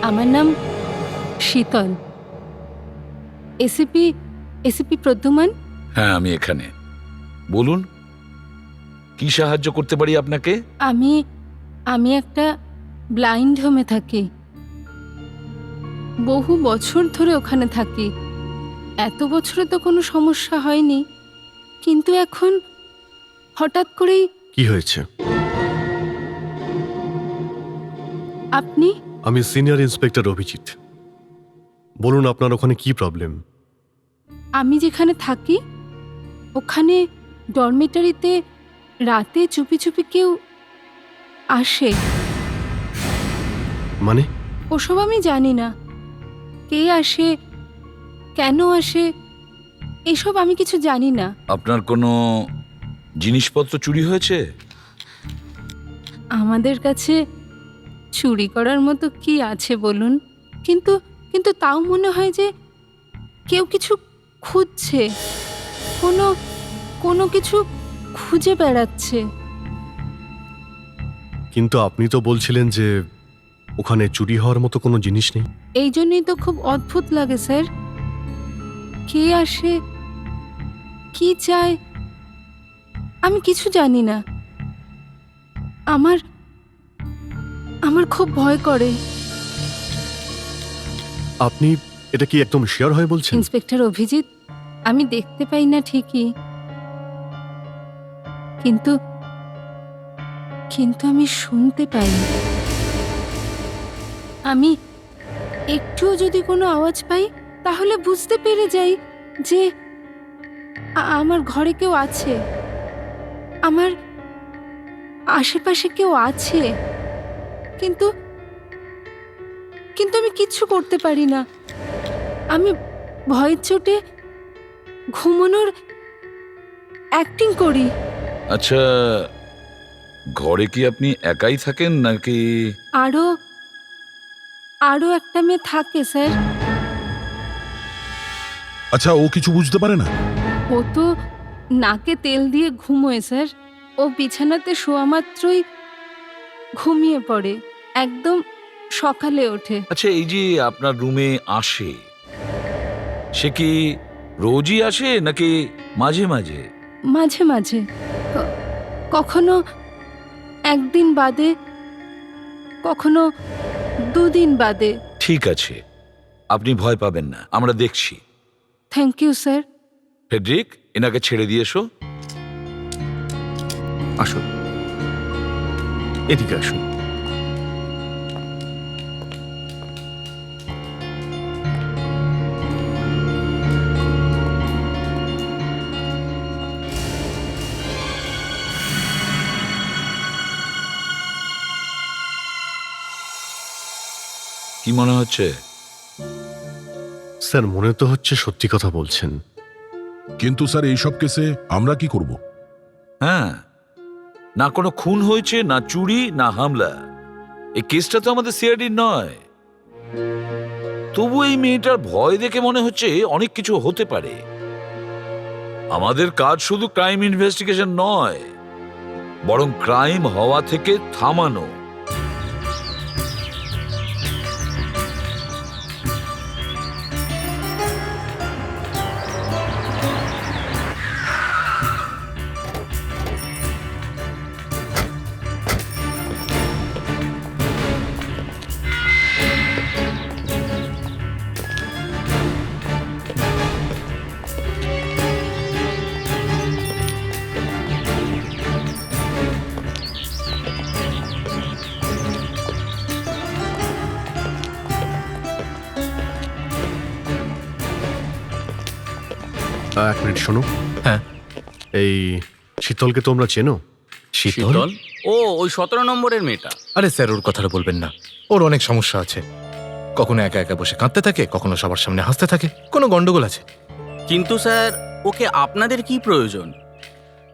আমার নাম Sheetal. ACP ACP Pradyuman. হ্যাঁ, আমি এখানে। বলুন, কি সাহায্য করতে পারি আপনাকে? আমি আমি একটা ব্লাইন্ড হোমে থাকি। বহু বছর ধরে ওখানে থাকি। এত বছরে তো কোনো সমস্যা হয়নি, কিন্তু এখন হঠাৎ করেই। কি হয়েছে? আপনি? আমি সিনিয়র ইন্সপেক্টর অভিজিৎ। বলুন আপনার ওখানে কি প্রবলেম? আমি যেখানে থাকি ওখানে ডরমিটারিতে রাতে চুপি চুপি কেউ আসে। মানে? ওসব আমি জানি না, কে আসে, কেন আসে, এসব আমি কিছু জানি না। আপনার কোনো জিনিসপত্র চুরি হয়েছে? আমাদের কাছে চুরি করার মতো কি আছে বলুন? কিন্তু কিন্তু তাও মনে হয় যে কেউ কিছু খুঁজছে, কোনো কোনো কিছু খুঁজে বেড়াচ্ছে। কিন্তু আপনি তো বলছিলেন যে ওখানে চুরি হওয়ার মতো কোনো জিনিস নেই। এই জন্যই তো খুব অদ্ভুত লাগে স্যার। কে আসে, কি চায়, আমি কিছু জানি না। আমার আমার খুব ভয় করে। আপনি এটা কি একদম শিওর হয়ে বলছেন? ইন্সপেক্টর অভিজিৎ, আমি দেখতে পাই না ঠিকই, কিন্তু কিন্তু আমি শুনতে পাই। আমি একটুও যদি কোনো আওয়াজ পাই তাহলে বুঝতে পেরে যাই যে আমার ঘরে কেউ আছে, আমার আশেপাশে কেউ আছে, কিন্তু কিন্তু আমি কিচ্ছু করতে পারি না। আমি ভয়ের চোটে ঘুমানোর অ্যাক্টিং করি। আচ্ছা, ঘরে কি আপনি একাই থাকেন নাকি? আরো আরো একটা মেয়ে থাকে স্যার। আচ্ছা, ও কিছু বুঝতে পারে না? ও তো নাকে তেল দিয়ে ঘুমোয় স্যার। ও বিছানাতে শোয়া মাত্রই ঘুমিয়ে পড়ে, একদম সকালে ওঠে। আচ্ছা, এই যে আপনার রুমে আসে, সে কি রোজই আসে নাকি মাঝে মাঝে? মাঝে মাঝে, কখনো একদিন বাদে, কখনো দুদিন বাদে। ঠিক আছে, আপনি ভয় পাবেন না, আমরা দেখছি। Thank you sir. ফেডরিক, এনাকে ছেড়ে দিয়ে এসো। আসুন, এদিকে আসুন। কি মনে হচ্ছে? স্যার, মনে তো হচ্ছে সত্যি কথা বলছেন। কিন্তু স্যার, এইসব কেসে আমরা কি করব? হ্যাঁ, না কোনো খুন হয়েছে, না চুরি, না হামলা। এই কেসটা তো আমাদের সিআইডির নয়। তবু এই মেয়েটার ভয় দেখে মনে হচ্ছে অনেক কিছু হতে পারে। আমাদের কাজ শুধু ক্রাইম ইনভেস্টিগেশন নয়, বরং ক্রাইম হওয়া থেকে থামানো। এক মিনিট শোনো। হ্যাঁ। এই শীতলকে তোমরা চেনো? শীতল? ও ওই 17 নম্বরের মেয়েটা। আরে স্যার, ওর কথাটা বলবেন না। ওর অনেক সমস্যা আছে। কখনো একা একা বসে কাঁদতে থাকে, কখনো সবার সামনে হাসতে থাকে। কোনো গন্ডগোল আছে। কিন্তু স্যার, ওকে আপনাদের কি প্রয়োজন?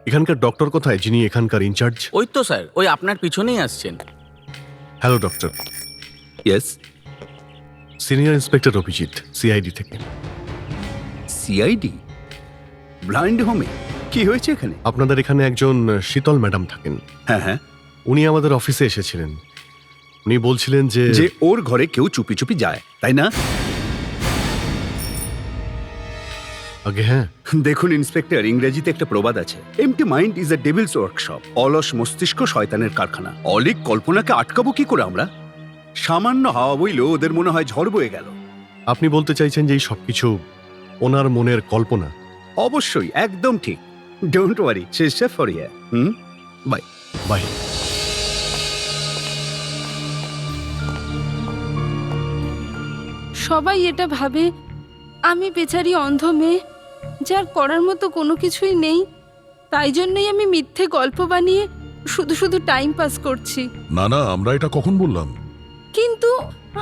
এখানকার ডক্টর কোথায়, যিনি এখানকার ইনচার্জ? ওই তো স্যার, ওই আপনার পিছনেই আসছেন। Hello doctor. Yes. Senior inspector Abhijit, CID থেকে। সিআইডি? ব্লাইন্ড হোমে কি হয়েছে এখানে? আপনাদের এখানে একজন শীতল ম্যাডাম থাকেন। হ্যাঁ হ্যাঁ। উনি আমাদের অফিসে এসেছিলেন। উনি বলছিলেন যে যে ওর ঘরে কেউ চুপি চুপি যায়, তাই না? আগে হ্যাঁ, দেখুন ইন্সপেক্টর, ইংরেজিতে একটা প্রবাদ আছে, empty mind is a devil's workshop. অলস মস্তিষ্ক শয়তানের কারখানা। অলিক কল্পনাকে আটকাবো কি করে আমরা? সামান্য হাওয়া বইলেও ওদের মনে হয় ঝড় বয়ে গেল। আপনি বলতে চাইছেন যে এই সবকিছু ওনার মনের কল্পনা? অবশ্যই, একদম ঠিক। Don't worry, she is safe for here. Bye. Bye. সবাই এটা ভাবে আমি বেচারি অন্ধ মেয়ে, যার করার মতো কোনো কিছুই নেই। তাই জন্যই আমি মিথ্যে গল্প বানিয়ে শুধু শুধু টাইম পাস করছি। না না, আমরা এটা কখন বললাম? কিন্তু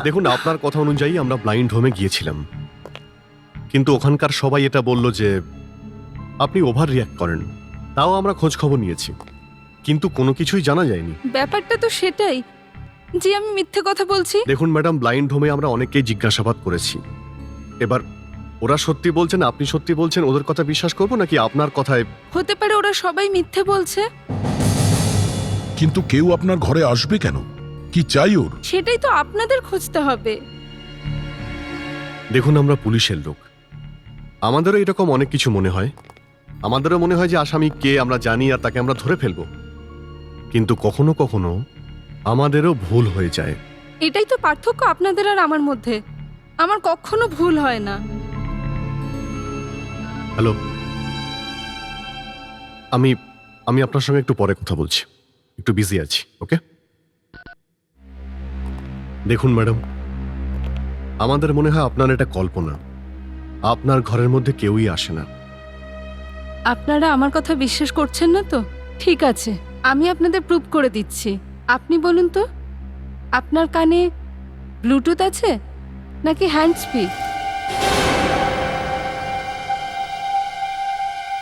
দেখুন, আপনার কথা অনুযায়ী আমরা ব্লাইন্ড হোমে গিয়েছিলাম, কিন্তু ওখানকার সবাই এটা বলল যে আপনি ওভার রিয়াক্ট করেন। তাও আমরা খোঁজ খবর নিয়েছি, কিন্তু কোনো কিছুই জানা যায়নি। ব্যাপারটা তো সেটাই যে আমি মিথ্যে কথা বলছি। দেখুন ম্যাডাম, ব্লাইন্ড হোমে আমরা অনেককেই জিজ্ঞাসাবাদ করেছি। এবার ওরা সত্যি বলছেন, আপনি সত্যি বলছেন, ওদের কথা বিশ্বাস করবো নাকি আপনার কথায়? হতে পারে ওরা সবাই মিথ্যে বলছে। কিন্তু কেউ আপনার ঘরে আসবে কেন? কি চাই ওর? সেটাই তো আপনাদের খুঁজতে হবে। দেখুন, আমরা পুলিশের লোক, আমাদেরও এরকম অনেক কিছু মনে হয়। আমাদেরও মনে হয় যে আসামি কে আমরা জানি আর তাকে আমরা ধরে ফেলবো, কিন্তু কখনো কখনো আমাদেরও ভুল হয়ে যায়। এটাই তো পার্থক্য আপনাদের আর আমার মধ্যে। আমার কখনো ভুল হয় না। হ্যালো, আমি আমি আপনার সঙ্গে একটু পরে কথা বলছি, একটু বিজি আছি। ওকে? দেখুন ম্যাডাম, আমাদের মনে হয় আপনার এটা কল্পনা। আপনার ঘরের মধ্যে কেউই আসে না। আপনারা আমার কথা বিশ্বাস করছেন না তো? ঠিক আছে, আমি আপনাদের প্রুভ করে দিচ্ছি। আপনি বলুন তো, আপনার কানে ব্লুটুথ আছে নাকি হ্যান্ডস্ফ্রি?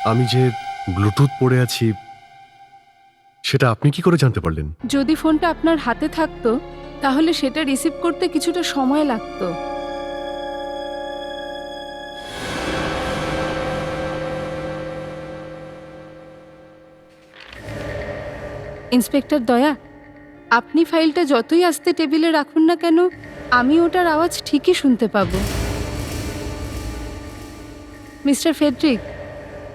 আমি যে ব্লুটুথ পরে আছি সেটা আপনি কি করে জানতে পারলেন? যদি ফোনটা আপনার হাতে থাকতো তাহলে সেটা রিসিভ করতে কিছুটা সময় লাগতো। ইন্সপেক্টর দয়া, আপনি ফাইলটা যতই আস্তে টেবিলে রাখুন না কেন, আমি ওটার আওয়াজ ঠিকই শুনতে পাবো। মিস্টার ফেডরিক,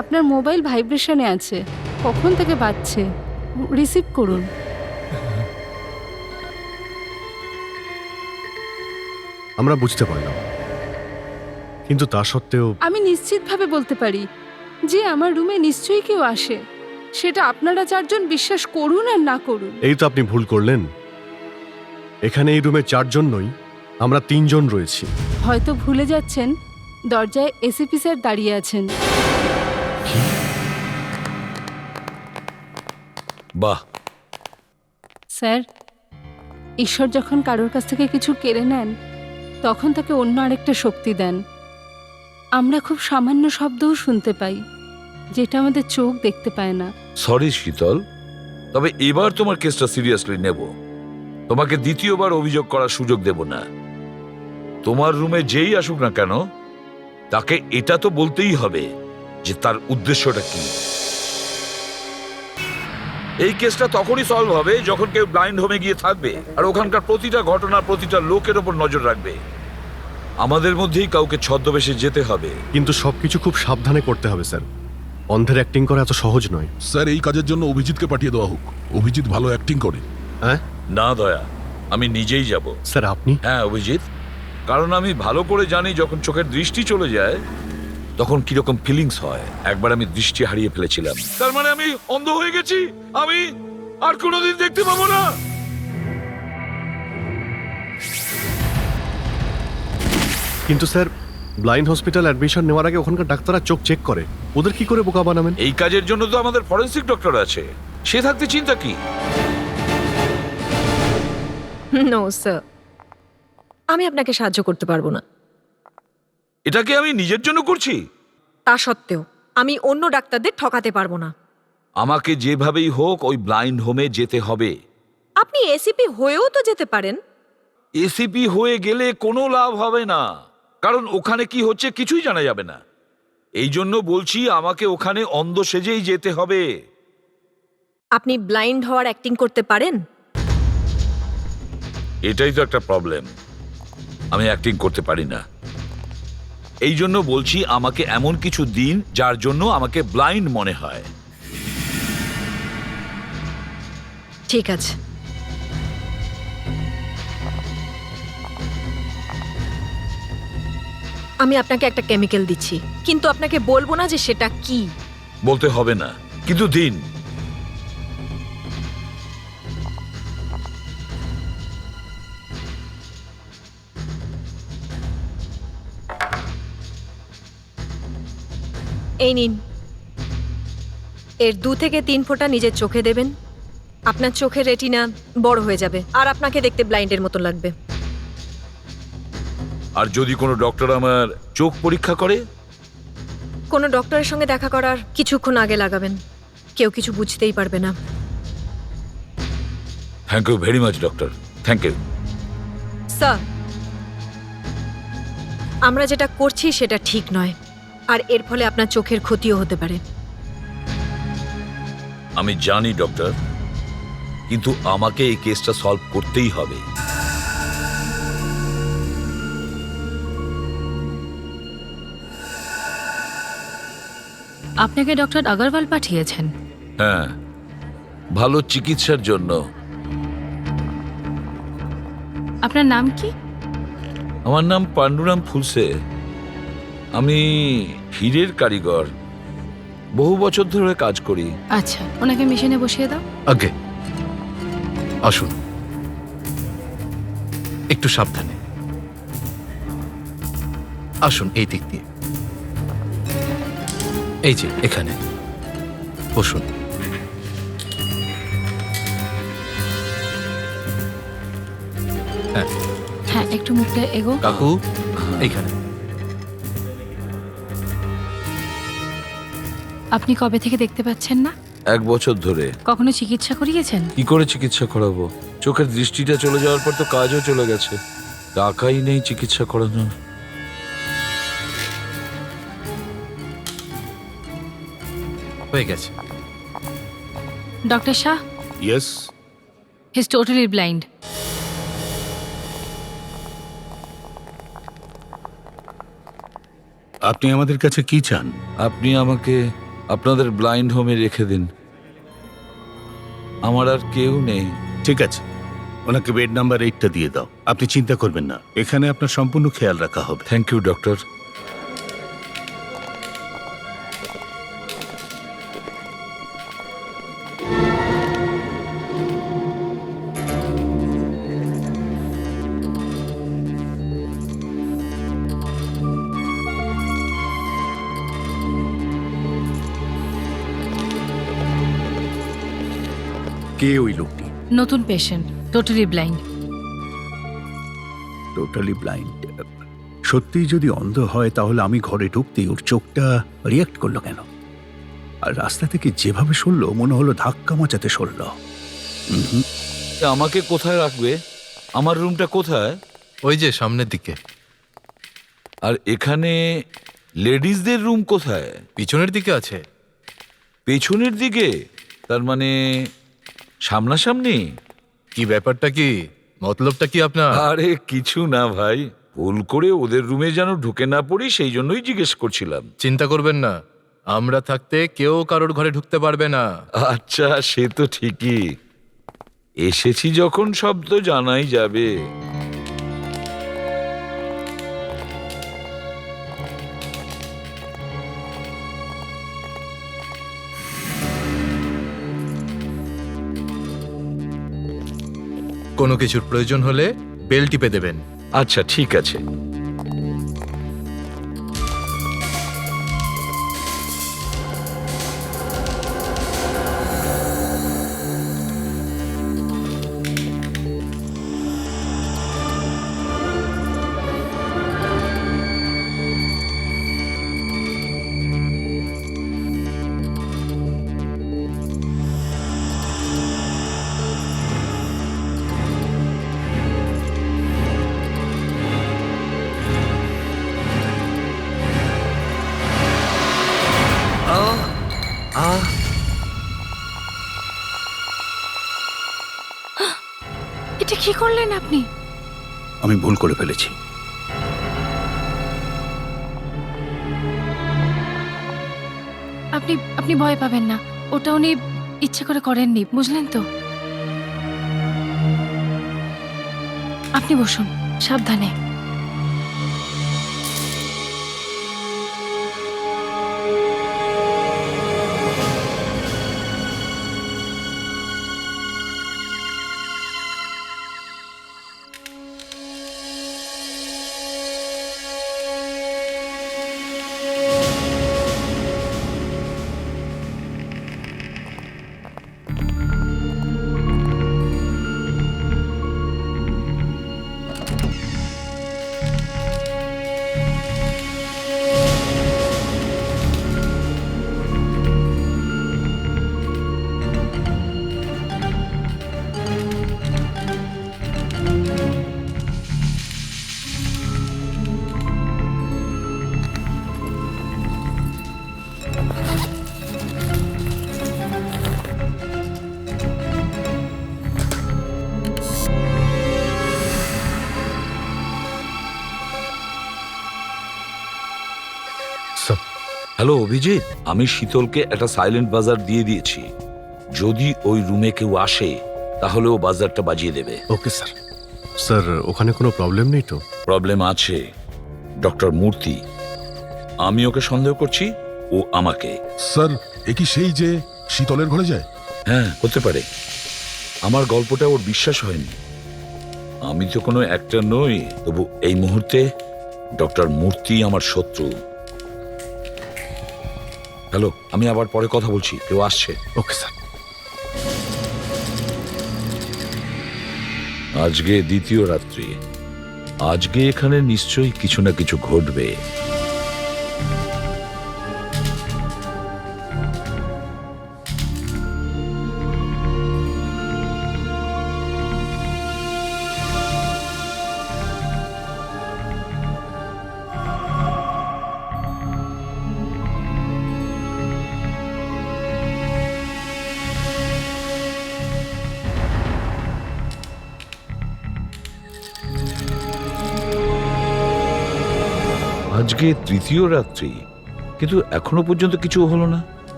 আপনার মোবাইল ভাইব্রেশনে আছে, কখন থেকে বাজছে, রিসিভ করুন। আমরা বুঝতে পারলাম, কিন্তু তা সত্ত্বেও আমি নিশ্চিতভাবে বলতে পারি যে আমার রুমে নিশ্চয়ই কেউ আসে, সেটা আপনারা চারজন বিশ্বাস করুন আর না করুন। এই তো আপনি ভুল করলেন। এখানে এই রুমে 4 জন নই, আমরা 3 জন রয়েছি। হয়তো ভুলে যাচ্ছেন, দরজায় এসিপি স্যার দাঁড়িয়ে আছেন। বাহ, স্যার, ঈশ্বর যখন কারোর কাছ থেকে কিছু কেড়ে নেন তখন তাকে অন্য আরেকটা শক্তি দেন। আমরা খুব সামান্য শব্দও শুনতে পাই, যেটা আমাদের চোখ দেখতে পায় না। সরি শীতল, তবে এবার তোমার কেসটা সিরিয়াসলি নেব। তোমাকে দ্বিতীয়বার অভিযোগ করার সুযোগ দেব না। তোমার রুমে যেই আসুক না কেন, তাকে এটা তো বলতেই হবে যে তার উদ্দেশ্যটা কি। এই কেসটা তখনই সলভ হবে যখন কেউ ব্লাইন্ড হোমে গিয়ে থাকবে আর ওখানকার প্রতিটা ঘটনা, প্রতিটা লোকের ওপর নজর রাখবে। আমাদের মধ্যেই কাউকে ছদ্মবেশে যেতে হবে। কিন্তু সবকিছু খুব সাবধানে করতে হবে স্যার। অন্ধের অ্যাক্টিং করা এত সহজ নয়। স্যার, এই কাজের জন্য অভিজিৎকে পাঠিয়ে দেওয়া হোক। অভিজিৎ ভালো অ্যাক্টিং করে। হ্যাঁ না দয়া, আমি নিজেই যাব। স্যার, আপনি? হ্যাঁ অভিজিৎ, কারণ আমি ভালো করে জানি যখন চোখের দৃষ্টি চলে যায় তখন কিরকম ফিলিংস হয়। একবার আমি দৃষ্টি হারিয়ে ফেলেছিলাম, তার মানে আমি অন্ধ হয়ে গেছি। আমি আর কোনোদিন দেখতে পাবো না। কিন্তু স্যার, ব্লাইন্ড হসপিটাল অ্যাডমিশন নেওয়ার আগে ওখানকার ডাক্তাররা চোখ চেক করে, ওদের কি করে বোকা বানাবেন? এই কাজের জন্য তো আমাদের ফরেন্সিক ডক্টর আছে, সে থাকতে চিন্তা কি? নো স্যার, আমি আপনাকে সাহায্য করতে পারবো না। এটাকে আমি নিজের জন্য করছি। তা সত্ত্বেও আমি অন্য ডাক্তারদের ঠকাতে পারবো না। আমাকে যেভাবেই হোক ওই ব্লাইন্ড হোমে যেতে হবে। আপনি এসিপি হয়েও তো যেতে পারেন। এসিপি হয়ে গেলে কোনো লাভ হবে না, কারণ ওখানে কি হচ্ছে কিছুই জানা যাবে না। এই জন্য বলছি আমাকে ওখানে অন্ধ সেজেই যেতে হবে। আপনি ব্লাইন্ড হওয়ার অ্যাক্টিং করতে পারেন? এটাই তো একটা প্রবলেম, আমি অ্যাক্টিং করতে পারি না। এই জন্য বলছি আমাকে এমন কিছু দিন যার জন্য আমাকে ব্লাইন্ড মনে হয়। ঠিক আছে, আমি আপনাকে একটা কেমিক্যাল দিচ্ছি, কিন্তু আপনাকে বলবো না যে সেটা কি। বলতে হবে না, কিন্তু দিন। এই নিন, এর 2 থেকে 3 ফোঁটা নিজের চোখে দেবেন। আপনার চোখের রেটিনা বড় হয়ে যাবে আর আপনাকে দেখতে ব্লাইন্ডের মতো লাগবে। আর যদি কোনো ডক্টর আমার চোখ পরীক্ষা করে? কোনো ডক্টরের সঙ্গে দেখা করার কিছুক্ষণ আগে লাগাবেন, কেউ কিছু বুঝতেই পারবে না। Thank you very much doctor, thank you. Sir, আমরা যেটা করছি সেটা ঠিক নয়, আর এর ফলে আপনার চোখের ক্ষতিও হতে পারে। আমি জানি ডক্টর, কিন্তু আমাকে এই কেসটা সলভ করতেই হবে। আপনাকে ডক্টর আগরওয়াল পাঠিয়েছেন? হ্যাঁ, ভালো চিকিৎসার জন্য। আপনার নাম কি? আমার নাম পান্ডুরাম ফুলসে। আমি হীরের কারিগর, বহু বছর ধরে কাজ করি। আচ্ছা, ওনাকে মেশিনে বসিয়ে দাও। আগে আসুন, একটু সাবধানে আসুন, এই দিক দিয়ে। এই যে এখানে বসুন। হ্যাঁ হ্যাঁ, একটু মুখটা এগো। কাকু, এইখানে। আপনি কবে থেকে দেখতে পাচ্ছেন না? 1 বছর ধরে। কখনো চিকিৎসা করিয়েছেন? কি করে চিকিৎসা করাবো? চোখের দৃষ্টিটা চলে যাওয়ার পর তো কাজও চলে গেছে, টাকাই নেই চিকিৎসা করানোর। হয়ে গেছে। Doctor Shah, yes, he is totally blind. আপনি আমাদের কাছে কি চান? আপনি আমাকে আপনাদের ব্লাইন্ড হোমে রেখে দিন, আমার আর কেউ নেই। ঠিক আছে, ওনাকে বেড নাম্বার 8টা দিয়ে দাও। আপনি চিন্তা করবেন না, এখানে আপনার সম্পূর্ণ খেয়াল রাখা হবে। Thank you doctor. কে ওই লোকটি? নতুন patient, totally blind. Totally blind? সত্যিই যদি অন্ধ হয় তাহলে আমি ঘরে ঢুকতেই ওর চোখটা রিয়াক্ট করলো কেন? আর রাস্তা থেকে যেভাবে সরলো মনে হলো ধাক্কা মাচাতে সরলো। আমাকে কোথায় রাখবে? আমার রুমটা কোথায়? ওই যে সামনের দিকে। আর এখানে লেডিসদের রুম কোথায়? পিছনের দিকে আছে। পেছনের দিকে? তার মানে সামনাসামনি? কি ব্যাপারটা, কি মতলবটা কি আপনার? আরে কিছু না ভাই, ভুল করে ওদের রুমে যেন ঢুকে না পড়ি সেই জন্যই জিজ্ঞেস করছিলাম। চিন্তা করবেন না, আমরা থাকতে কেউ কারোর ঘরে ঢুকতে পারবে না। আচ্ছা, সে তো ঠিকই, এসেছি যখন সব তো জানাই যাবে। কোনো কিছুর প্রয়োজন হলে বেল টিপে দেবেন। আচ্ছা ঠিক আছে। এটা কি করলেন আপনি? আমি ভুল করে ফেলেছি। আপনি আপনি ভয় পাবেন না, ওটা উনি ইচ্ছে করে করেননি, বুঝলেন তো? আপনি বসুন, সাবধানে। হ্যালো অভিজিৎ, আমি শীতলকে একটা সাইলেন্ট বাজার দিয়ে দিয়েছি। যদি ওই রুমে কেউ আসে তাহলে ও বাজারটা বাজিয়ে দেবে। Okay sir. স্যার ওখানে কোনো প্রবলেম নেই তো? প্রবলেম আছে, ডক্টর মূর্তি। আমি ওকে সন্দেহ করছি, ও আমাকে। স্যার এ কি সেই যে শীতলের ঘরে যায়? হ্যাঁ, হতে পারে। আমার গল্পটা ওর বিশ্বাস হয়নি। আমি তো কোনো অ্যাক্টর নই, তবু এই মুহূর্তে ডক্টর মূর্তি আমার শত্রু। হ্যালো, আমি আবার পরে কথা বলছি, কেউ আসছে। Okay sir. আজকে দ্বিতীয় রাত্রি, আজকে এখানে নিশ্চয়ই কিছু না কিছু ঘটবে। আজকে তৃতীয় রাত্রি, কিন্তু এখনো পর্যন্ত কিছু হলো না।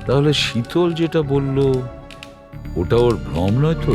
তাহলে শীতল যেটা বলল ওটা ওর ভ্রম নয় তো?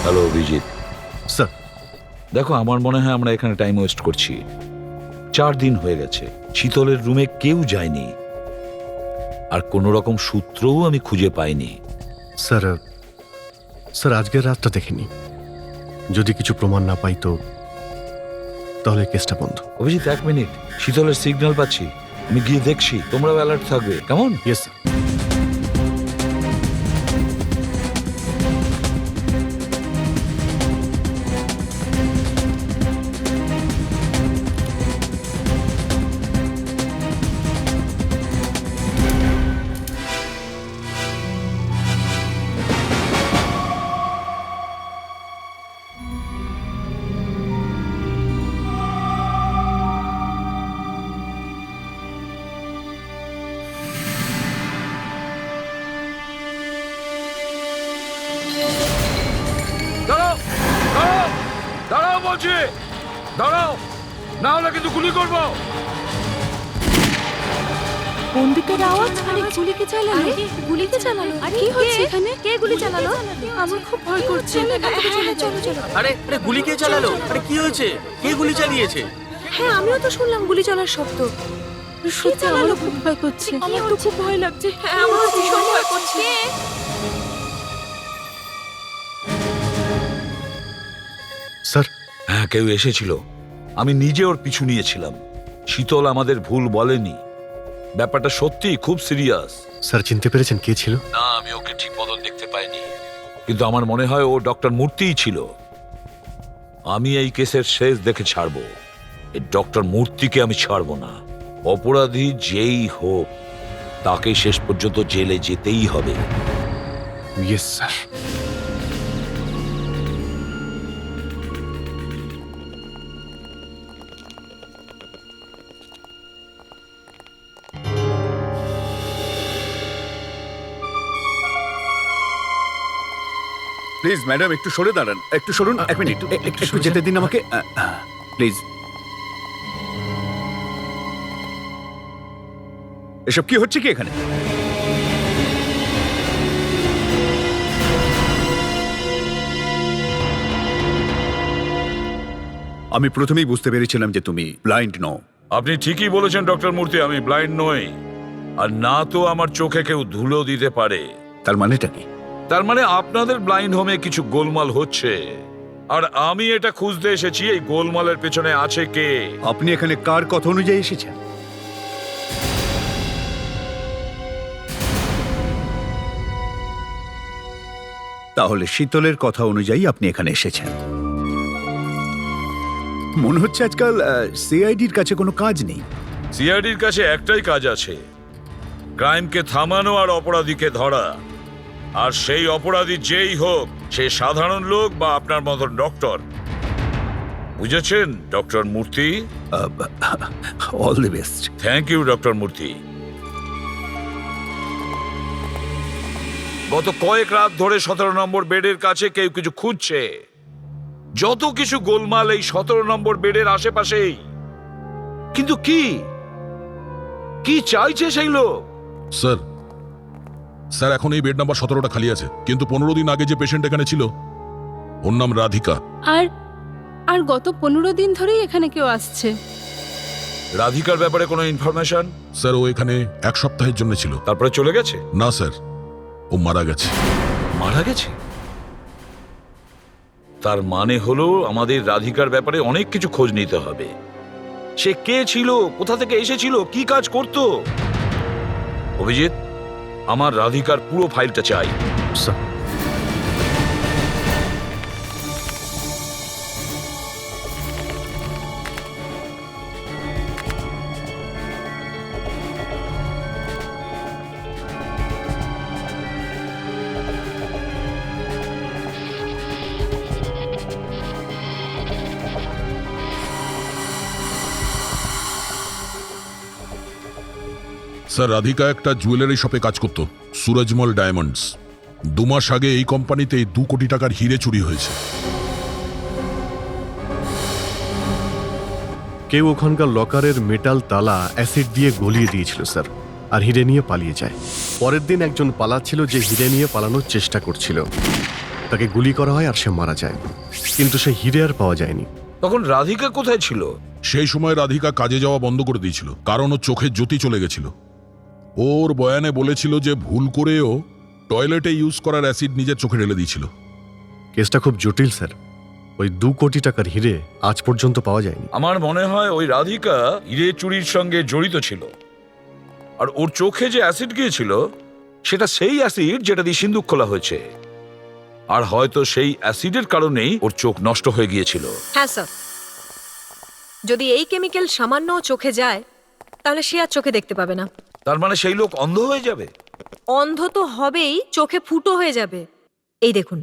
হ্যালো অভিজিৎ। স্যার। দেখো, আমার মনে হয় আমরা এখানে টাইম ওয়েস্ট করছি। 4 দিন হয়ে গেছে, শীতলের রুমে কেউ যায়নি, আর কোনো রকম সূত্রও আমি খুঁজে পাইনি। স্যার স্যার আজকের রাতটা দেখিনি। যদি কিছু প্রমাণ না পাই তো তাহলে কেসটা বন্ধ। অভিজিৎ, 1 মিনিট, শীতলের সিগন্যাল পাচ্ছি, আমি গিয়ে দেখছি। তোমরাও অ্যালার্ট থাকবে, কেমন? Yes sir. দাঁড়াও, দাঁড়াও, দাঁড়াও বলছি, দাঁড়াও, না হলে কিন্তু গুলি করবো। বন্দুকের আওয়াজ, মানে গুলিকে চালালো। গুলিতে চালালো? কি হচ্ছে এখানে? কে গুলি চালালো? আমার খুব ভয় করছে। চলো চলো। আরে আরে গুলি কে চালালো? আরে কি হয়েছে? কে গুলি চালিয়েছে? হ্যাঁ, আমিও তো শুনলাম গুলি চলার শব্দ। সত্যি আমারও খুব ভয় করছে। আমার তো খুব ভয় লাগছে। হ্যাঁ, আমারও ভীষণ ভয় করছে। স্যার। হ্যাঁ, কেউ এসেছিল, আমি নিজে ওর পিছু নিয়েছিলাম। শীতল আমাদের ভুল বলেনি, ব্যাপারটা সত্যি খুব সিরিয়াস। স্যার চিনতে পেরেছেন কে ছিল? না, আমি ওকে ঠিক মতন দেখতে পাইনি, কিন্তু আমার মনে হয় ও ডক্টর মূর্তিই ছিল। আমি এই কেসের শেষ দেখে ছাড়বো, এই ডক্টর মূর্তিকে আমি ছাড়বো না। অপরাধী যেই হোক তাকে শেষ পর্যন্ত জেলে যেতেই হবে। Yes sir. প্লিজ ম্যাডাম একটু সরে দাঁড়ান, একটু সরুন, এক মিনিট, একটু যেতে দিন আমাকে প্লিজ। এসব কি হচ্ছে কি এখানে? আমি প্রথমেই বুঝতে পেরেছিলাম যে তুমি ব্লাইন্ড নও। আপনি ঠিকই বলেছেন ডক্টর মূর্তি, আমি ব্লাইন্ড নই। আর না তো আমার চোখে কেউ ধুলো দিতে পারে। তার মানেটা কি? তার মানে আপনাদের ব্লাইন্ড হোমে কিছু গোলমাল হচ্ছে, আর আমি এটা খুঁজতে এসেছি এই গোলমালের পেছনে আছে কে। আপনি এখানে কার কথা অনুযায়ী এসেছেন? তাহলে শীতলের কথা অনুযায়ী আপনি এখানে এসেছেন। মনে হচ্ছে আজকাল সিআইডির কাছে কোনো কাজ নেই। সিআইডির কাছে একটাই কাজ আছে, ক্রাইমকে থামানো আর অপরাধীকে ধরা। আর সেই অপরাধী যেই হোক, সে সাধারণ লোক বা আপনার মতন ডক্টর। বুঝেছেন doctor Murthy? All the best. Thank you doctor Murthy. গত কয়েক রাত ধরে 17 নম্বর বেডের কাছে কেউ কিছু খুঁজছে। যত কিছু গোলমাল এই 17 নম্বর বেডের আশেপাশেই। কিন্তু কি কি চাইছে সেই লোক? স্যার স্যার এখন এই বেড নাম্বার 17টা খালি আছে, কিন্তু 15 দিন আগে যে পেশেন্ট এখানে ছিল ওর নাম রাধিকা। আর আর গত 15 দিন ধরেই এখানে কেউ আসছে। রাধিকার ব্যাপারে কোনো ইনফরমেশন? স্যার ও এখানে 1 সপ্তাহের জন্য ছিল। তারপরে চলে গেছে? না স্যার, ও মারা গেছে। মারা গেছে? তার মানে হলো আমাদের রাধিকার ব্যাপারে অনেক কিছু খোঁজ নিতে হবে। সে কে ছিল, কোথা থেকে এসেছিল, কি কাজ করত। অভিজিৎ, আমার রাধিকার পুরো ফাইলটা চাই। স্যার স্যার রাধিকা একটা জুয়েলারি শপে কাজ করত, সুরজমল ডায়মন্ডস। 2 মাস আগে এই কোম্পানিতে 2 কোটি টাকার হিরে চুরি হয়েছে। কেউ ওখানকার লকারের মেটাল তালা অ্যাসিড দিয়ে গলিয়ে দিয়েছিল স্যার, আর হিরে নিয়ে পালিয়ে যায়। পরের দিন একজন পালাচ্ছিল যে হিরে নিয়ে পালানোর চেষ্টা করছিল, তাকে গুলি করা হয় আর সে মারা যায়, কিন্তু সে হিরে আর পাওয়া যায়নি। তখন রাধিকা কোথায় ছিল? সেই সময় রাধিকা কাজে যাওয়া বন্ধ করে দিয়েছিল, কারণ ওর চোখের জ্যোতি চলে গেছিল। ওর বয়ানে বলেছিল যে ভুল করেও টয়লেটে ইউজ করার অ্যাসিড নিজের চোখে ঢেলে দিয়েছিল। কেসটা খুব জটিল স্যার। ওই 2 কোটি টাকার হিরে আজ পর্যন্ত পাওয়া যায়নি। আমার মনে হয় ওই রাধিকা হিরে চুরির সঙ্গে জড়িত ছিল। আর ওর চোখে যে অ্যাসিড গিয়েছিল সেটা সেই অ্যাসিড যেটা দিয়ে সিন্দুক খোলা হয়েছে। আর হয়তো সেই অ্যাসিডের কারণেই ওর চোখ নষ্ট হয়ে গিয়েছিল। হ্যাঁ স্যার, যদি এই কেমিক্যাল সামান্য চোখে যায় তাহলে সে আর চোখে দেখতে পাবে না। তার মানে সেই লোক অন্ধ হয়ে যাবে? অন্ধ তো হবেই, চোখে ফুটো হয়ে যাবে। এই দেখুন,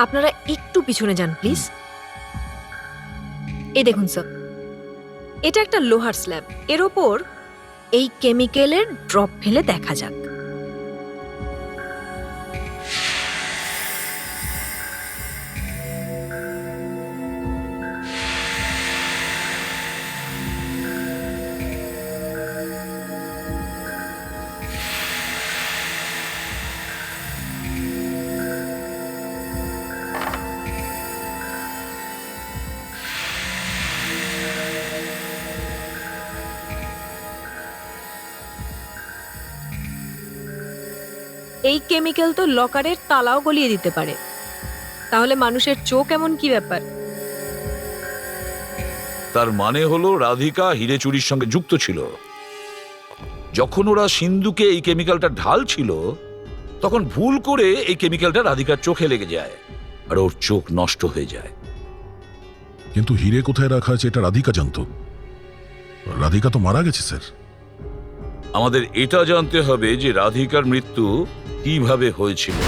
আপনারা একটু পিছনে যান প্লিজ। এই দেখুন স্যার, এটা একটা লোহার স্ল্যাব, এর ওপর এই কেমিক্যালের ড্রপ ফেলে দেখা যাক। এই কেমিক্যাল তো লকারের তালাও গলিয়ে দিতে পারে, তাহলে মানুষের চোখ এমন কি ব্যাপার? তার মানে হলো রাধিকা হিরে চুরির সঙ্গে যুক্ত ছিল। যখন ওরা সিন্ধুকে এই কেমিক্যালটা ঢালছিল তখন ভুল করে এই কেমিক্যালটা রাধিকার চোখে লেগে যায় আর ওর চোখ নষ্ট হয়ে যায়। কিন্তু হিরে কোথায় রাখা আছে এটা রাধিকা জানতো। রাধিকা তো মারা গেছে স্যার। আমাদের এটা জানতে হবে যে রাধিকার মৃত্যু কিভাবে হয়েছিল।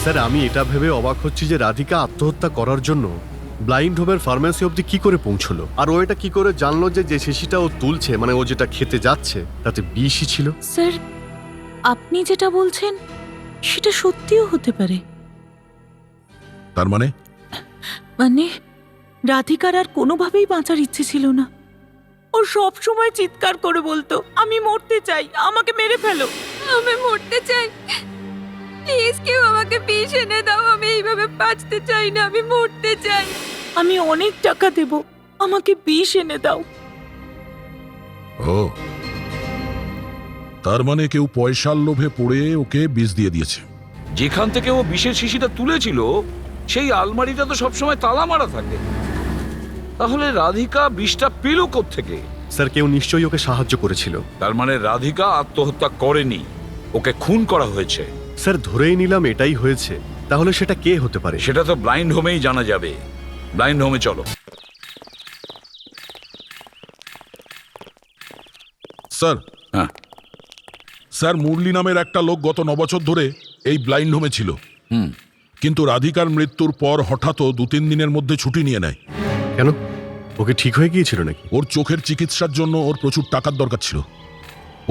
স্যার আমি এটা ভেবে অবাক হচ্ছি যে রাধিকা আত্মহত্যা করার জন্য ব্লাইন্ড হোমের ফার্মেসি অবধি কি করে পৌঁছলো, আর ও এটা কি করে জানলো যে যে শিশিটা ও তুলছে, মানে ও যেটা খেতে যাচ্ছে তাতে বিষই ছিল? স্যার আপনি যেটা বলছেন সেটা সত্যিও হতে পারে। তার মানে মানে রাধিকার আর কোনোভাবেই বাঁচার ইচ্ছে ছিল না। ও সব সময় চিৎকার করে বলতো, আমি মরতে চাই, আমাকে মেরে ফেলো। আমি মরতে চাই, প্লিজ কেউ আমাকে বিষ এনে দাও, আমি এইভাবে বাঁচতে চাই না, আমি মরতে চাই। আমি অনেক টাকা দেব, আমাকে বিষ এনে দাও। ও তার মানে কেউ পয়সার লোভে পড়ে ওকে বিষ দিয়ে দিয়েছে। যেখান থেকে ও বিষের শিশিটা তুলেছিল সেই আলমারিটা তো সবসময় তালা মারা থাকে। তাহলে রাধিকা বিষটা পেল কোত্থেকে? স্যার কেউ নিশ্চয়ই ওকে সাহায্য করেছিল। তার মানে রাধিকা আত্মহত্যা করেনি, ওকে খুন করা হয়েছে। স্যার ধরেই নিলাম এটাই হয়েছে, তাহলে সেটা কে হতে পারে? সেটা তো ব্লাইন্ড হোমেই জানা যাবে। ব্লাইন্ড হোমে চলো। স্যার হ্যাঁ, স্যার মুরলি নামের একটা লোক গত 9 বছর ধরে এই ব্লাইন্ড হোমে ছিল। হুম। কিন্তু রাধিকার মৃত্যুর পর হঠাৎ 2-3 দিনের মধ্যে ছুটি নিয়ে নেয়। কেন? ওকে ঠিক হয়ে গিয়েছিল নাকি? ওর চোখের চিকিৎসার জন্য ওর প্রচুর টাকার দরকার ছিল।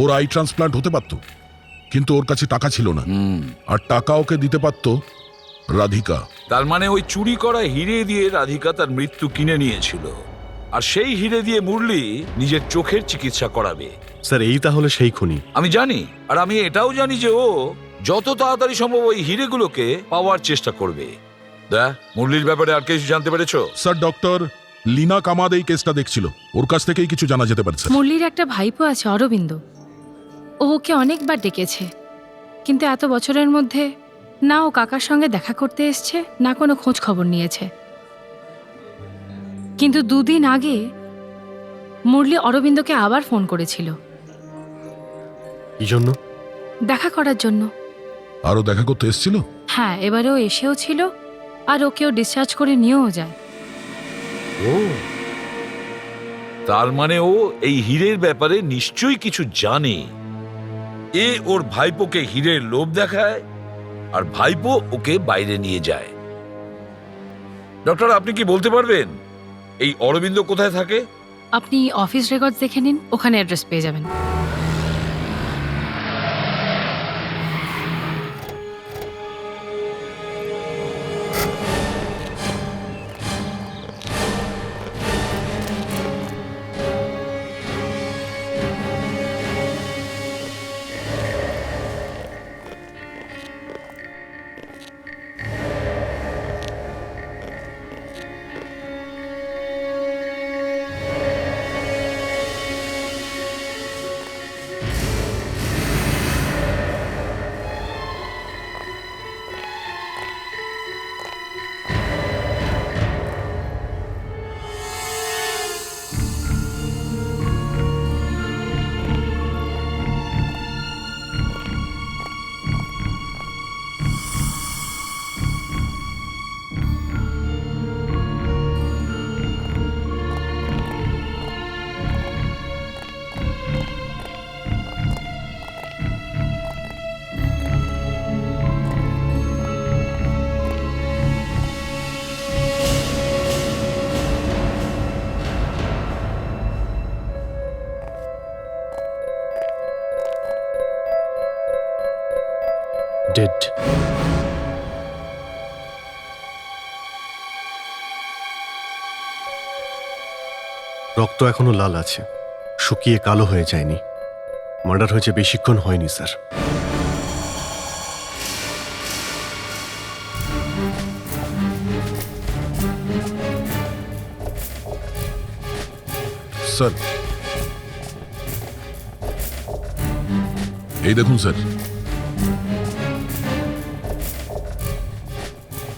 ওর আই ট্রান্সপ্লান্ট হতে পারত, কিন্তু ওর কাছে টাকা ছিল না। আর টাকা ওকে দিতে পারত রাধিকা। তার মানে ওই চুরি করা হিরে দিয়ে রাধিকা তার মৃত্যু কিনে নিয়েছিল, আর সেই হিরে দিয়ে মুরলি নিজের চোখের চিকিৎসা করাবে। স্যার এই তাহলে সেই খুনি? আমি জানি, আর আমি এটাও জানি যে ও যত তাড়াতাড়ি সম্ভব ওই হিরেগুলোকে পাওয়ার চেষ্টা করবে। মুরলির ব্যাপারে আর কিছু জানতে পেরেছো? স্যার ডক্টর লীনা কামাদ এই কেসটা দেখছিল, ওর কাছ থেকেই কিছু জানা যেতে পারে স্যার। মুরলির একটা ভাইপো আছে অরবিন্দ, ও ওকে অনেকবার ডেকেছে, কিন্তু এত বছরের মধ্যে না ও কাকার সঙ্গে দেখা করতে এসছে না কোনো খোঁজ খবর নিয়েছে। কিন্তু 2 দিন আগে মুরলি অরবিন্দকে আবার ফোন করেছিল। কি জন্য? দেখা করার জন্য। আরো দেখা করতে এসেছিল? হ্যাঁ, এবারেও এসেও ছিল, আর ওকেও ডিসচার্জ করে নিয়েও যায়। ও তার মানে ও এই হীরের ব্যাপারে নিশ্চয়ই কিছু জানে। এ ওর ভাইপোকে হীরের লোভ দেখায় আর ভাইপো ওকে বাইরে নিয়ে যায়। ডক্টর আপনি কি বলতে পারবেন এই অরবিন্দ কোথায় থাকে? আপনি অফিস রেকর্ডস দেখে নিন, ওখানে অ্যাড্রেস পেয়ে যাবেন। ডেড। রক্ত এখনো লাল আছে, শুকিয়ে কালো হয়ে যায়নি। মার্ডার হয়েছে বেশিক্ষণ হয়নি স্যার। স্যার এই দেখুন স্যার,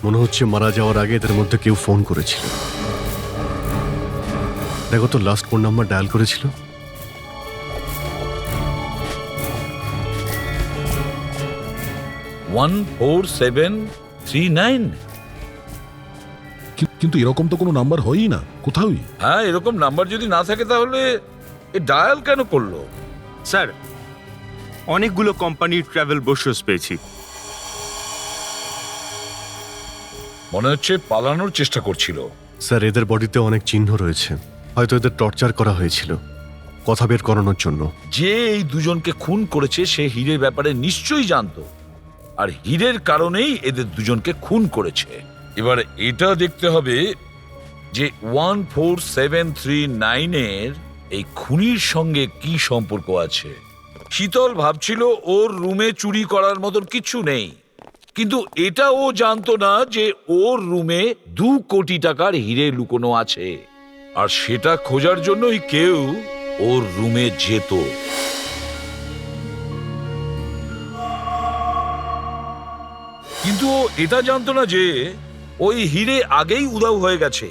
মনে হচ্ছে মারা যাওয়ার আগে এদের মধ্যে কেউ ফোন করেছিল। দেখো তো লাস্ট কোন নাম্বার ডায়াল করেছিল। ওয়ান 4739। কিন্তু এরকম তো কোনো নাম্বার হয়ই না কোথাওই। হ্যাঁ, এরকম নাম্বার যদি না থাকে তাহলে এ ডায়াল কেন করলো? স্যার, অনেকগুলো কোম্পানির ট্রাভেল ব্রোশার্স পেয়েছি। মনে হচ্ছে পালানোর চেষ্টা করছিল। স্যার, এদের বডিতে অনেক চিহ্ন রয়েছে, হয়তো এদের টর্চার করা হয়েছিল কথা বের করানোর জন্য। যে এই দুজনকে খুন করেছে সে হীরের ব্যাপারে নিশ্চয়ই জানতো, আর হীরের কারণেই এদের দুজনকে খুন করেছে। এবার এটা দেখতে হবে যে 14739 এর এই খুনির সঙ্গে কি সম্পর্ক আছে। শীতল ভাবছিল ওর রুমে চুরি করার মতন কিছু নেই, কিন্তু এটা ও জানতো না যে ওর রুমে 2 কোটি টাকার হীরে লুকোনো আছে, আর সেটা খোঁজার জন্যই কেউ ওর রুমে যেত। কিন্তু ও এটা জানতো না যে ওই হীরে আগেই উধাও হয়ে গেছে।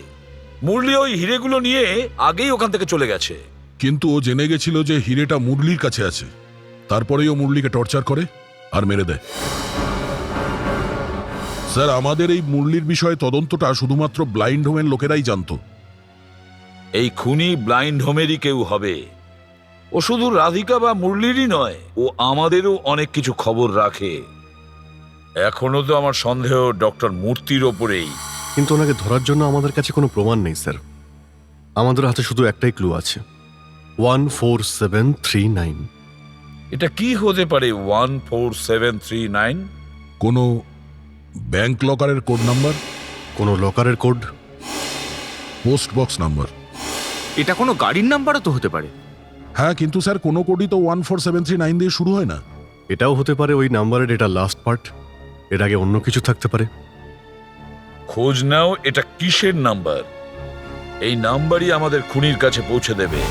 মুরলি ওই হীরেগুলো নিয়ে আগেই ওখান থেকে চলে গেছে। কিন্তু ও জেনে গেছিল যে হিরেটা মুরলির কাছে আছে, তারপরেই ও মুরলিকে টর্চার করে আর মেরে দেয়। স্যার, আমাদের এই মুরলির বিষয়ে তদন্তটা শুধুমাত্র ব্লাইন্ড হোমের লোকেরাই জানতো। এই খুনি ব্লাইন্ড হোমেরই কেউ হবে। ও শুধু রাধিকা বা মুরলিরই নয়, ও আমাদেরও অনেক কিছু খবর রাখে। এখনো তো আমার সন্দেহ ডক্টর মূর্তির ওপরেই। কিন্তু ওনাকে ধরার জন্য আমাদের কাছে কোনো প্রমাণ নেই স্যার। আমাদের হাতে শুধু একটাই ক্লু আছে, 14739। এটা কি হতে পারে 14739? কোনো ব্যাংক লকারের কোড নাম্বার, কোনো লকারের কোড, পোস্ট বক্স নাম্বার। এটা কোনো গাড়ির নাম্বারও তো হতে পারে। হ্যাঁ, কিন্তু স্যার কোনো কোডই তো 14739 দিয়ে শুরু হয় না। এটাও হতে পারে ওই নাম্বারের এটা লাস্ট পার্ট, এর আগে অন্য কিছু থাকতে পারে। খোঁজ নাও এটা কিসের নাম্বার। এই নাম্বারই আমাদের খুনির কাছে পৌঁছে দেবে।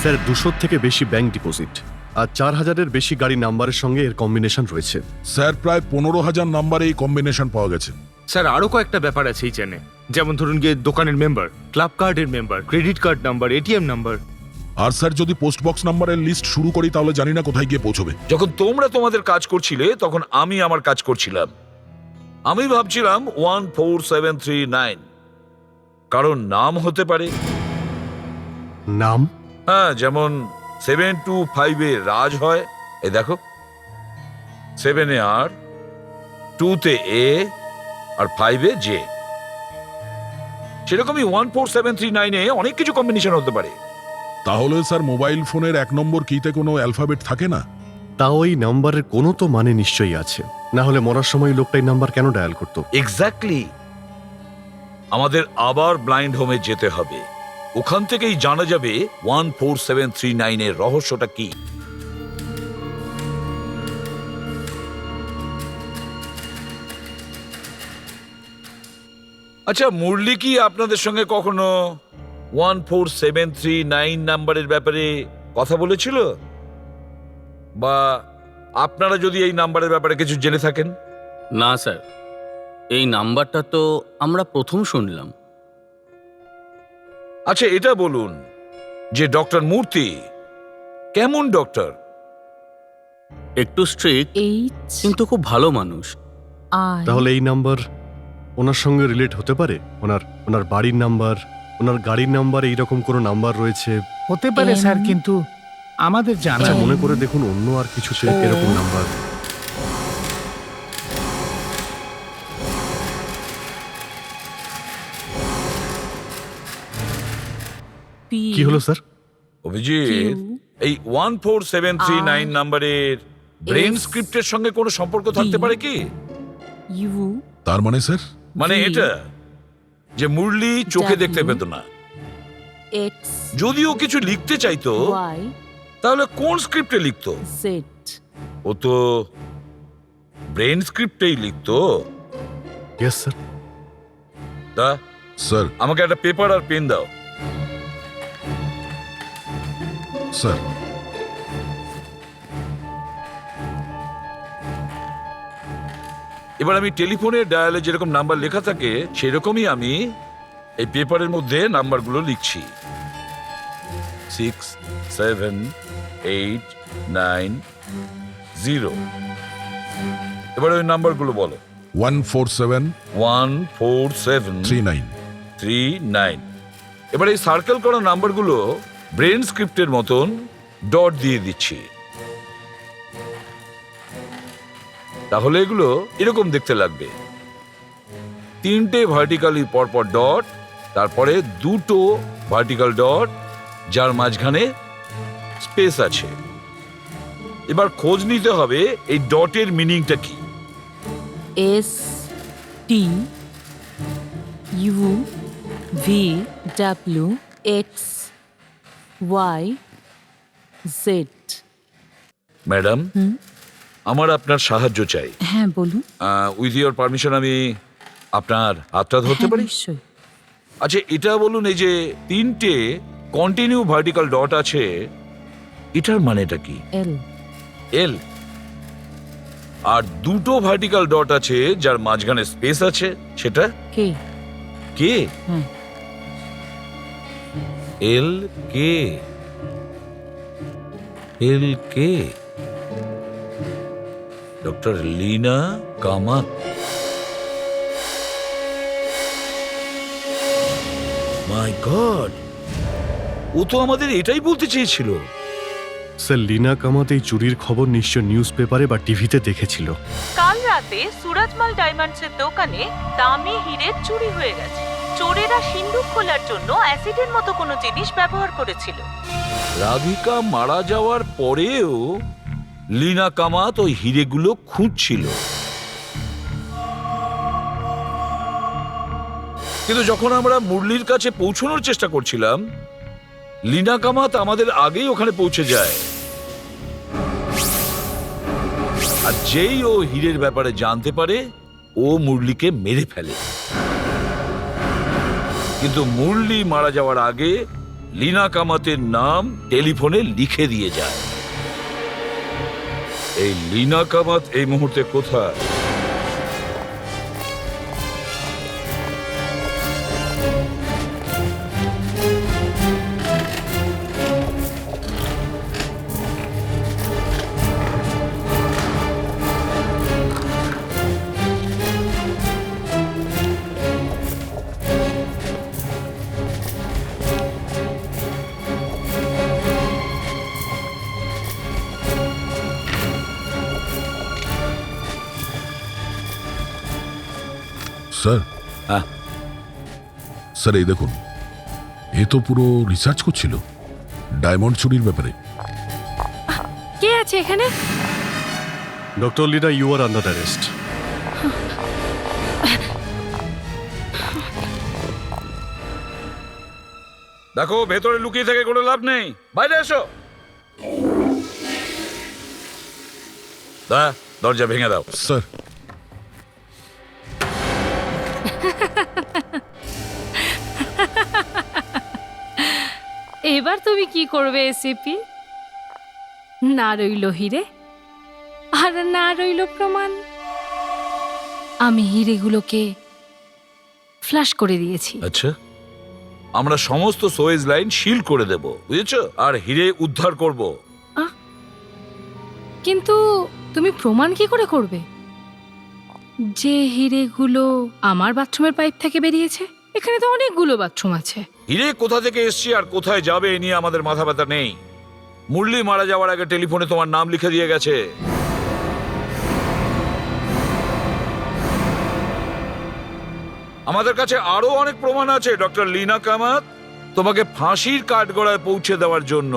স্যার, 200 থেকে বেশি ব্যাংক ডিপোজিট আর 4000-এর বেশি গাড়ি নাম্বারের সঙ্গে এর কম্বিনেশন রয়েছে। স্যার, প্রায় 15,000 নাম্বারে এই কম্বিনেশন পাওয়া গেছে। স্যার, আরো কয়েকটা ব্যাপার আছে এই চেনে, যেমন ধরুন গিয়ে দোকানের মেম্বার, ক্লাব কার্ডের member, credit card number, ATM number. আর স্যার, যদি পোস্ট বক্স নাম্বারের লিস্ট শুরু করি তাহলে জানি না কোথায় গিয়ে পৌঁছবে। যখন তোমরা তোমাদের কাজ করছিলে তখন আমি আমার কাজ করছিলাম। আমি ভাবছিলাম 14739, কারণ নাম হতে পারে। নাম? হ্যাঁ, যেমন 725-এ রাজ হয়, এই দেখো, 7-এ আর, 2-তে এ, আর 5-এ জে। সেরকমই 14739-এ অনেক কিছু কম্বিনেশন হতে পারে। তাহলে স্যার, মোবাইল ফোনের 1 নম্বর কিতে কোনো অ্যালফাবেট থাকে না? তাও এই নাম্বারের কোনো তো মানে নিশ্চয়ই আছে, না হলে মরার সময় লোকটাই নাম্বার কেন ডায়াল করতো? এক্স্যাক্টলি। আমাদের আবার ব্লাইন্ড হোমে যেতে হবে। ওখান থেকেই জানা যাবে 14739-এর রহস্যটা কি। আচ্ছা, মুরলি কি আপনাদের সঙ্গে কখনো 14739 নাম্বারের ব্যাপারে কথা বলেছিল? বা আপনারা যদি এই নাম্বারের ব্যাপারে কিছু জেনে থাকেন? না স্যার, এই নাম্বারটা তো আমরা প্রথম শুনলাম। আচ্ছা, এটা বলুন যে ডক্টর মূর্তি কেমন ডক্টর? একটু স্ট্রিক্ট, H কিন্তু খুব ভালো মানুষ। I তাহলে এই নাম্বার ওনার সঙ্গে রিলেট হতে পারে? ওনার বাড়ির নাম্বার, ওনার গাড়ির নাম্বার, এইরকম কোনো নাম্বার রয়েছে? হতে পারে M স্যার, কিন্তু আমাদের জানা আচ্ছা, নেই। মনে করে দেখুন অন্য আর কিছুতে এরকম নাম্বার। P কি হলো স্যার? অভিজিৎ, Q এই 14739 নাম্বারের ব্রেন S স্ক্রিপ্টের সঙ্গে কোনো সম্পর্ক থাকতে D পারে কি? U তার মানে স্যার, মানে V এটা যে মুরলি চোখে দেখতে পেত না। এক্স যদিও কিছু লিখতে চাইতো ওয়াই তাহলে কোন স্ক্রিপ্টে লিখতো? জেড। ও তো ব্রেন স্ক্রিপ্টেই লিখতো। Yes sir. দা স্যার আমাকে একটা পেপার আর পেন দাও। স্যার এবার আমি টেলিফোনে ডায়ালে যেরকম নাম্বার লেখা থাকে সেরকমই আমি এই পেপারের মধ্যে নাম্বারগুলো লিখছি। 6, 7, 8, 9, 0। এবার ওই নাম্বারগুলো বলো। 14739। 14739। এবার এই সার্কেল করা নাম্বারগুলো ব্রেন স্ক্রিপ্টের মতন ডট দিয়ে দিচ্ছি। তাহলে এগুলো এরকম দেখতে লাগবে। 3টে ভার্টিক্যালি পরপর ডট, তারপরে 2টো ভার্টিক্যাল ডট যার মাঝখানে স্পেস আছে। এবার খোঁজ নিতে হবে এই ডটের মিনিংটা কি। S T U V W X Y Z. Madam, আমার আপনার সাহায্য চাই। হ্যাঁ বলুন। উইথ ইওর পারমিশন আমি আপনার হাতটা ধরতে হ্যাঁ, পারি? নিশ্চয়ই। আচ্ছা, এটা বলুন, এই যে 3টে কন্টিনিউ ভার্টিক্যাল ডট আছে, এটার মানেটা কি? এল। এল। আর 2টো ভার্টিক্যাল ডট আছে যার মাঝখানে স্পেস আছে, সেটা কে। কে? হ্যাঁ। এল কে। এল কে। ডক্টর লীনা কামাত। মাই গড, ও তো আমাদের এটাই বলতে চেয়েছিল। স্যার, লীনা কামাত এই চুরির খবর নিশ্চয় নিউজ পেপারে বা টিভিতে দেখেছিল। কাল রাতে সুরজমাল ডায়মন্ডসের দোকানে দামি হীরের চুরি হয়ে গেছে। চোরেরা সিন্দুক খোলার জন্য অ্যাসিডের মতো কোনো জিনিস ব্যবহার করেছিল। রাধিকা মারা যাওয়ার পরেও লীনা কামাত ওই হিরেগুলো খুঁজছিল। কিন্তু যখন আমরা মুরলির কাছে পৌঁছানোর চেষ্টা করছিলাম, লীনা কামাত আমাদের আগেই ওখানে পৌঁছে যায়। আর যেই ও হীরের ব্যাপারে জানতে পারে, ও মুরলিকে মেরে ফেলে। কিন্তু মুরলি মারা যাওয়ার আগে লীনা কামাতের নাম টেলিফোনে লিখে দিয়ে যায়। এই লীনা কামাত এই মুহূর্তে কোথায়? স্যার। হ্যাঁ স্যার, এই দেখুন, এ তো পুরো রিসার্চ করছিল ডায়মন্ড চুরির ব্যাপারে। কে আছে এখানে? Doctor Leena, you are under arrest. দেখো, ভেতরে লুকিয়ে থেকে কোনো লাভ নেই, বাইরে এসো। দরজা ভেঙে দাও। স্যার। এবার তুমি কি করবে এসিপি? না রইল হিরে, আর না রইল প্রমাণ। আমি হিরেগুলোকে ফ্ল্যাশ করে দিয়েছি। আচ্ছা, আমরা সমস্ত সোয়েজ লাইন সিল করে দেব, বুঝেছো? আর হিরে উদ্ধার করব। কিন্তু তুমি প্রমাণ কি করে করবে যে হিরেগুলো আমার বাথরুমের পাইপ থেকে বেরিয়েছে? এখানে তো অনেকগুলো বাথরুম আছে। হিরে কোথা থেকে এসছে আর কোথায় যাবে এ নিয়ে আমাদের মাথা ব্যথা নেই। মুরলি মারা যাওয়ার আগে টেলিফোনে তোমার নাম লিখে দিয়ে গেছে। আমাদের কাছে আরো অনেক প্রমাণ আছে ডক্টর লীনা কামাত, তোমাকে ফাঁসির কাঠগড়ায় পৌঁছে দেওয়ার জন্য।